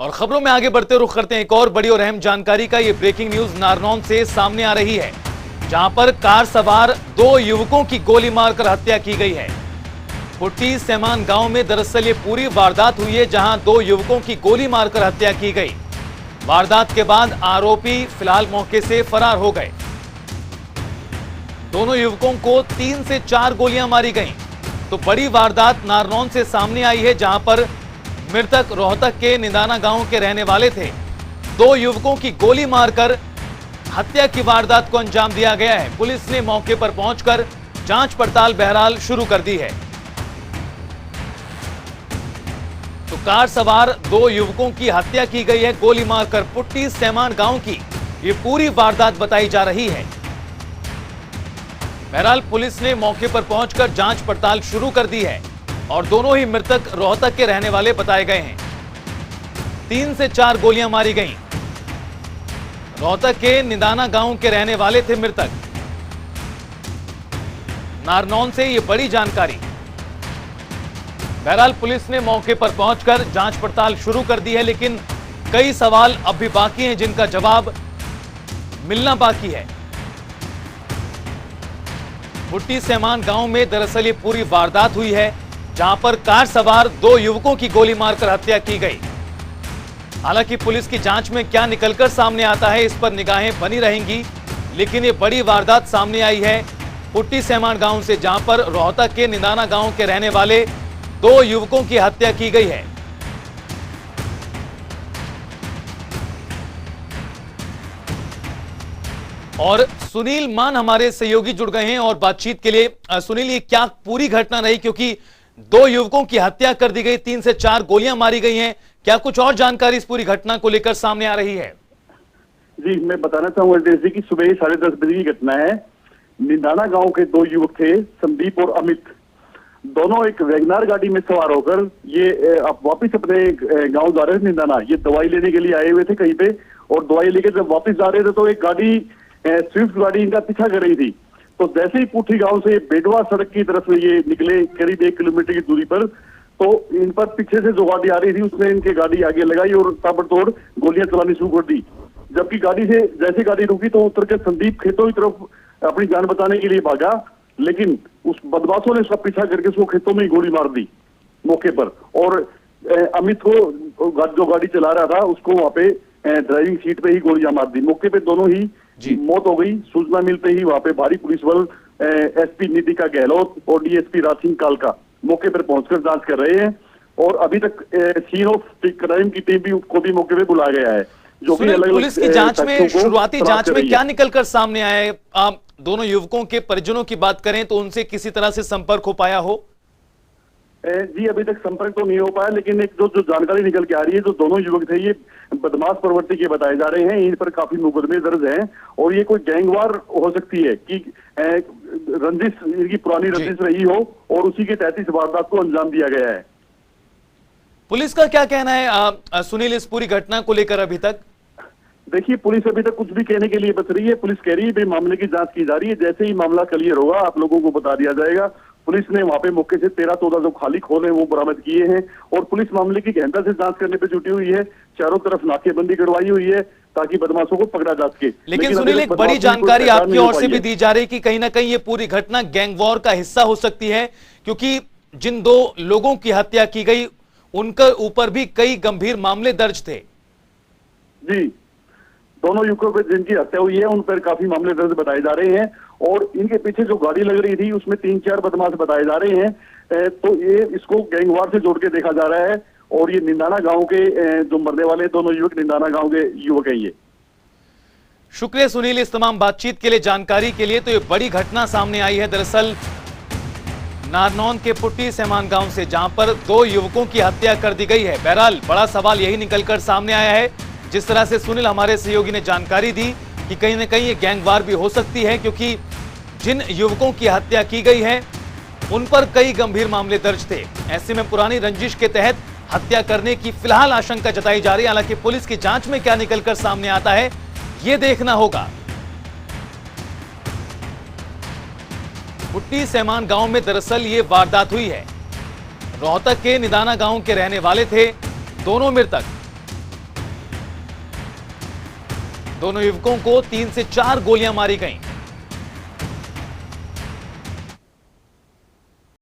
और खबरों में आगे बढ़ते रुख करते हैं एक और बड़ी और अहम जानकारी का। ये ब्रेकिंग न्यूज नारनौल से सामने आ रही है, जहां पर कार सवार 2 युवकों की गोली मारकर हत्या की गई है। पुट्टी सेमान गांव में दरअसल ये पूरी वारदात हुई है, जहां 2 युवकों की गोली मारकर हत्या की गई। वारदात के बाद आरोपी फिलहाल मौके से फरार हो गए। दोनों युवकों को 3 से 4 गोलियां मारी गईं। तो बड़ी वारदात नारनौल से सामने आई है, जहां पर मृतक रोहतक के निदाना गांव के रहने वाले थे। 2 युवकों की गोली मारकर हत्या की वारदात को अंजाम दिया गया है। पुलिस ने मौके पर पहुंचकर जांच पड़ताल बहरहाल शुरू कर दी है। तो कार सवार 2 युवकों की हत्या की गई है गोली मारकर। पुट्टी सेमान गांव की ये पूरी वारदात बताई जा रही है। बहरहाल पुलिस ने मौके पर पहुंचकर जांच पड़ताल शुरू कर दी है और दोनों ही मृतक रोहतक के रहने वाले बताए गए हैं। 3 से 4 गोलियां मारी गईं। रोहतक के निदाना गांव के रहने वाले थे मृतक। नारनौल से ये बड़ी जानकारी। बहरहाल पुलिस ने मौके पर पहुंचकर जांच पड़ताल शुरू कर दी है, लेकिन कई सवाल अब भी बाकी हैं जिनका जवाब मिलना बाकी है। पुट्टी सेमान गांव में दरअसल ये पूरी वारदात हुई है, जहां पर कार सवार 2 युवकों की गोली मारकर हत्या की गई। हालांकि पुलिस की जांच में क्या निकलकर सामने आता है, इस पर निगाहें बनी रहेंगी। लेकिन ये बड़ी वारदात सामने आई है पुट्टी सेमान गांव से, जहां पर रोहतक के निदाना गांव के रहने वाले 2 युवकों की हत्या की गई है। और सुनील मान हमारे सहयोगी जुड़ गए हैं और बातचीत के लिए। सुनील, ये क्या पूरी घटना रही, क्योंकि 2 युवकों की हत्या कर दी गई, 3 से 4 गोलियां मारी गई हैं। क्या कुछ और जानकारी इस पूरी घटना को लेकर सामने आ रही है? जी, मैं बताना चाहूंगा जैसे कि सुबह 10:30 बजे की घटना है। निदाना गांव के 2 युवक थे, संदीप और अमित। दोनों एक वैगनार गाड़ी में सवार होकर ये वापिस अपने गांव जा रहे थे निदाना। ये दवाई लेने के लिए आए हुए थे कहीं पे, और दवाई लेकर जब वापस जा रहे थे तो एक गाड़ी स्विफ्ट गाड़ी इनका पीछा कर रही थी। तो जैसे ही पुट्ठी गांव से बेडवा सड़क की तरफ ये निकले करीब 1 किलोमीटर की दूरी पर, तो इन पर पीछे से जो गाड़ी आ रही थी उसने इनके गाड़ी आगे लगाई और ताबड़तोड़ गोलियां चलानी शुरू कर दी। जबकि गाड़ी से जैसे गाड़ी रुकी तो उतर के संदीप खेतों की तरफ अपनी जान बचाने के लिए भागा, लेकिन उस बदमाशों ने उसका पीछा करके उसको खेतों में ही गोली मार दी मौके पर। और अमित को जो गाड़ी चला रहा था उसको वहां पे ड्राइविंग सीट पे ही गोलियां मार दी। मौके पे दोनों ही मौत हो गई। सूचना मिलते ही वहां पे भारी पुलिस बल एसपी नितिका गहलोत और डीएसपी राज सिंह कालका मौके पर पहुंचकर जांच कर रहे हैं। और अभी तक सीन ऑफ क्राइम की टीम भी को भी मौके पे बुलाया गया है, जो कि अलग पुलिस की जांच में, शुरुआती जांच में क्या निकलकर सामने आया है? आप दोनों युवकों के परिजनों की बात करें तो उनसे किसी तरह से संपर्क हो पाया हो? जी, अभी तक संपर्क तो नहीं हो पाया, लेकिन एक जो जानकारी निकल के आ रही है, जो दोनों युवक थे ये बदमाश प्रवृत्ति के बताए जा रहे हैं। इन पर काफी मुकदमे दर्ज हैं और ये कोई गैंगवार हो सकती है कि रंजिश, इनकी पुरानी रंजिश रही हो और उसी के तहत इस वारदात को अंजाम दिया गया है। पुलिस का क्या कहना है सुनील इस पूरी घटना को लेकर अभी तक? देखिए, पुलिस अभी तक कुछ भी कहने के लिए बच रही है। पुलिस कह रही है मामले की जांच की जा रही है, जैसे ही मामला क्लियर होगा आप लोगों को बता दिया जाएगा। पुलिस ने वहां पे मौके से 13-14 जो खाली खोल है वो बरामद किए हैं और पुलिस मामले की गहनता से जांच करने पे जुटी हुई है। चारों तरफ नाकेबंदी करवाई हुई है ताकि बदमाशों को पकड़ा जा सके। लेकिन सुनील, एक बड़ी जानकारी आपकी ओर से भी दी जा रही है कि कहीं ना कहीं ये पूरी घटना गैंगवॉर का हिस्सा हो सकती है, क्योंकि जिन 2 लोगों की हत्या की गई उनके ऊपर भी कई गंभीर मामले दर्ज थे। जी, दोनों युवकों पर जिनकी हत्या हुई है उन पर काफी मामले दर्ज बताए जा रहे हैं और इनके पीछे जो गाड़ी लग रही थी उसमें 3-4 बदमाश बताए जा रहे हैं। तो ये इसको गैंगवार से जोड़ के देखा जा रहा है। और ये निदाना गांव के जो मरने वाले दोनों युवक निदाना गांव के युवक हैं। ये शुक्रिया सुनील इस तमाम बातचीत के लिए, जानकारी के लिए। तो ये बड़ी घटना सामने आई है दरअसल नारनौल के पुट्टी सेमान गांव से, जहां पर 2 युवकों की हत्या कर दी गई है। बहरहाल बड़ा सवाल यही निकलकर सामने आया है, जिस तरह से सुनील हमारे सहयोगी ने जानकारी दी कि कहीं ना कहीं ये गैंगवार भी हो सकती है, क्योंकि जिन युवकों की हत्या की गई है उन पर कई गंभीर मामले दर्ज थे। ऐसे में पुरानी रंजिश के तहत हत्या करने की फिलहाल आशंका जताई जा रही है। हालांकि पुलिस की जांच में क्या निकलकर सामने आता है ये देखना होगा। पुट्टी सेमान गांव में दरअसल ये वारदात हुई है। रोहतक के निदाना गांव के रहने वाले थे दोनों मृतक। दोनों युवकों को 3 से 4 गोलियां मारी गईं।